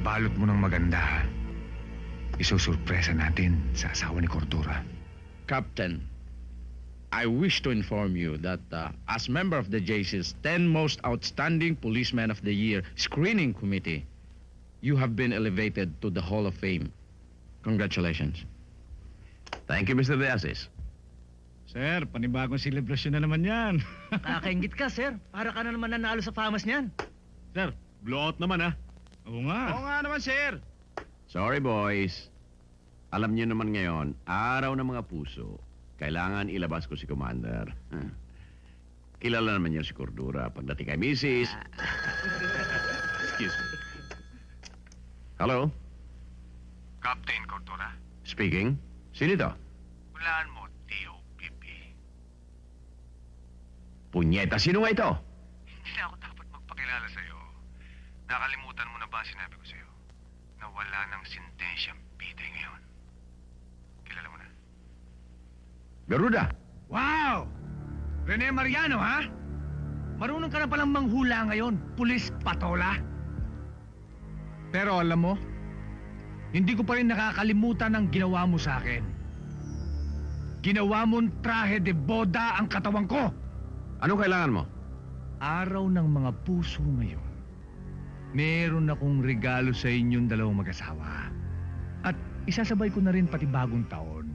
Ibalot mo ng maganda. Isusurpresa natin sa asawa ni Cordura. Captain, I wish to inform you that as member of the JC's 10 Most Outstanding Policemen of the Year Screening Committee, you have been elevated to the Hall of Fame. Congratulations. Thank you, Mr. De Asis. Sir, panibagong selebrasyon na naman yan. Nakakaingit ka, sir. Para ka na naman nanalo sa famas niyan. Sir, blowout naman ha. Oo nga. Oo nga naman, sir. Sorry, boys. Alam niyo naman ngayon, araw ng mga puso, kailangan ilabas ko si Commander. Kilala naman niyo si Cordura pagdating kay Mrs. Excuse me. Hello? Captain Cordura, Speaking. Sino ito? hulaan mo, T.O.P.P. Punyeta, sino nga ito? Hindi na ako dapat magpakilala sa'yo. Nakalimutan mo na ba ang sinabi ko sa'yo? Na wala ng sentensyang pitay ngayon. Kilala mo na. Garuda. Wow! Rene Mariano, ha? Marunong ka na palang manghula ngayon, pulis patola. Pero alam mo, hindi ko pa rin nakakalimutan ang ginawa mo sa akin. Ginawa mong trahe de boda ang katawan ko. Anong kailangan mo? Araw ng mga puso ngayon. Meron akong regalo sa inyong dalawang mag-asawa. At isasabay ko na rin pati bagong taon.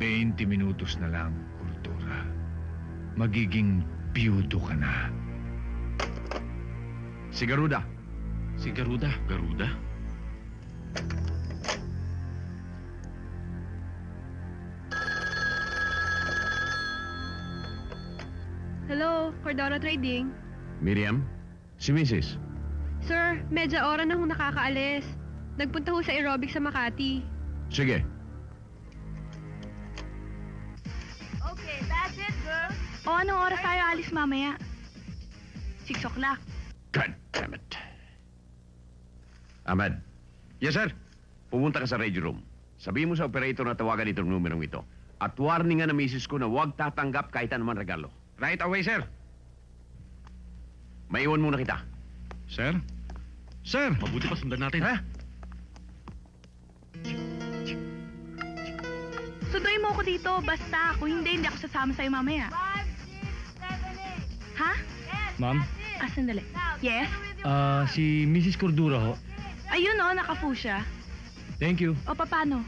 20 minutos na lang, Cordura. Magiging biyudo ka na. Si Garuda. Si Garuda. Garuda? Hello, Cordora Trading. Miriam? Si Mrs. Sir, medya oras na hong nakakaalis. Nagpunta ho sa aerobic sa Makati. Sige. Okay, that's it, girl. O, anong oras tayo alis mamaya? 6 o'clock. God damn it. Ahmed. Yes, sir. Pumunta ka sa radio room. Sabihin mo sa operator na tawagan itong numerong ito. At warningan na misis ko na huwag tatanggap kahit anuman regalo. Right away, sir. Maiwan muna kita. Sir? Sir! Mabuti pa sundan natin. Ha? Sunduin mo ako dito, basta. Kung hindi ako sasama sa'yo mamaya. 5, 6, 7, 8. Ha? Yes, Ma'am? that's it. Sandali. Now, Yes? together with your Si Mrs. Cordura ho. Ayun o, nakafu siya. Thank you. O, paano?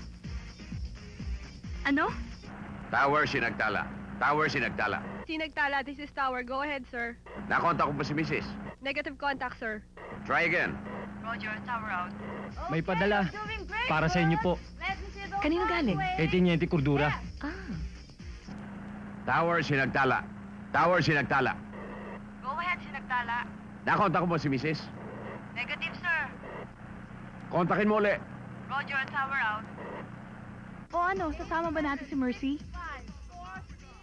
Ano? Tower Sinagtala. Tower Sinagtala. Sinagtala, this is Tower. Go ahead, sir. Nakontak ko ba si Mrs.? Negative contact, sir. Try again. Roger, tower out. May padala. You're doing great, Para sa inyo po. Let me see those Kanino arms galing? wave. Kay Tiniente Cordura. Ah. Tower Sinagtala. Tower Sinagtala. Go ahead, Sinagtala. Nakontak ko ba si Mrs.? Negative, sir. Kontakin mo ulit. Roger, tower out. O ano, sasama ba natin si Mercy?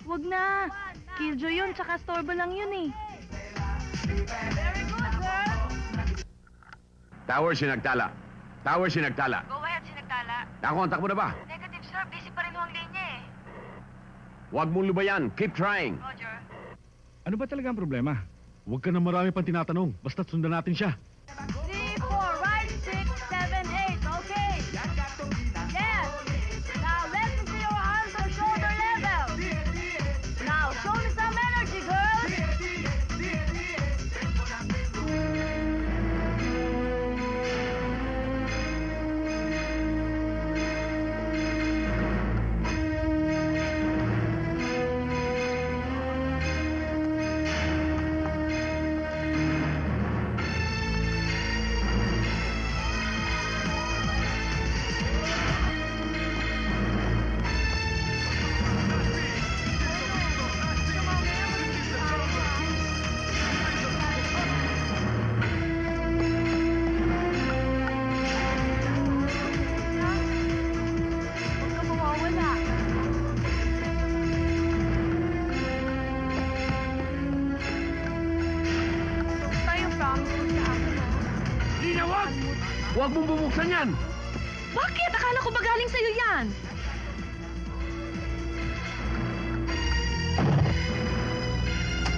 Wag na. Killjoy yun, tsaka storbo lang yun eh. Very good, girl. Tower Sinagtala. Tower Sinagtala. Go ahead, Sinagtala. Nakontak mo na ba? Negative, sir. Busy pa rin ho ang linya eh. Huwag mong lubayan. Keep trying. Roger. Ano ba talaga ang problema? Huwag ka na marami pang tinatanong. Basta't sundan natin siya. 3, 4, right, 6, 7, 8. Okay. Yes. Now let me see your arms on shoulder level. Now show me some energy, girls. Huwag ka mawawala. Huwag tayo promise mo sa akin, ha? Lina, wag! Huwag mong bubuksan yan! Bakit? Akala ko ba galing sa'yo yan?